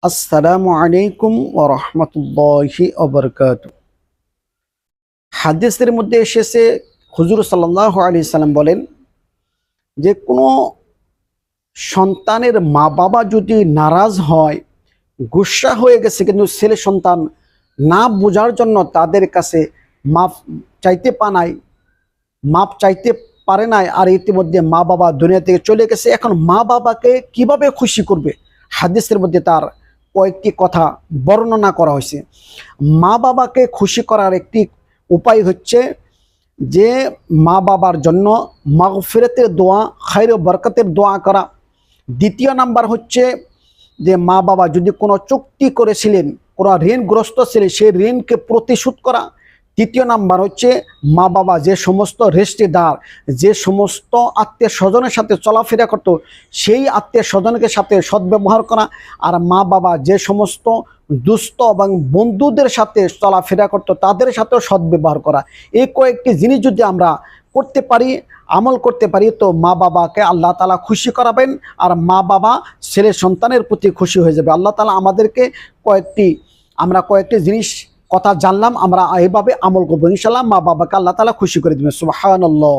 আসসালামু আলাইকুম ওয়া রাহমাতুল্লাহি ওয়া বারাকাতুহু। হাদিসের মধ্যে এসেছে হুজুর সাল্লাল্লাহু আলাইহি সাল্লাম বলেন যে কোনো সন্তানের মা বাবা যদি নারাজ হয়, গুসা হয়ে গেছে, কিন্তু ছেলে সন্তান না বোঝার জন্য তাদের কাছে মাফ চাইতে মাপ চাইতে পারে নাই, আর ইতিমধ্যে মা বাবা দুনিয়া থেকে চলে গেছে। এখন মা বাবাকে কিভাবে খুশি করবে, হাদিসের মধ্যে তার কয়েকটি কথা বর্ণনা করা হয়েছে। মা বাবাকে খুশি করার একটি উপায় হচ্ছে যে মা বাবার জন্য মাগফিরাতের দোয়া, খায়র ও বরকতের দোয়া করা। দ্বিতীয় নাম্বার হচ্ছে যে মা বাবা যদি কোনো চুক্তি করেছিলেন, কোনো ঋণগ্রস্ত ছিলেন, সেই ঋণকে প্রতিশোধ করা। তৃতীয় নাম্বার হচ্ছে মা বাবা যে সমস্ত রিশতেদার, যে সমস্ত আত্মীয় স্বজনের সাথে চলাফেরা করতো, সেই আত্মীয় স্বজনের সাথে সদ্ব্যবহার করা। আর মা বাবা যে সমস্ত দুস্থ এবং বন্ধুদের সাথে চলাফেরা করতো, তাদের সাথেও সদ্ব্যবহার করা। এই কয়েকটি জিনিস যদি আমরা করতে পারি, আমল করতে পারি, তো মা বাবাকে আল্লাহ তাআলা খুশি করাবেন, আর মা বাবা ছেলে সন্তানের প্রতি খুশি হয়ে যাবে। আল্লাহ তাআলা আমাদেরকে কয়েকটি জিনিস কথা জানলাম, আমরা এইভাবে আমল করবো, ইনশাআল্লাহ মা বাবাকে আল্লাহ তাআলা খুশি করে দেবেন। সুবহানাল্লাহ।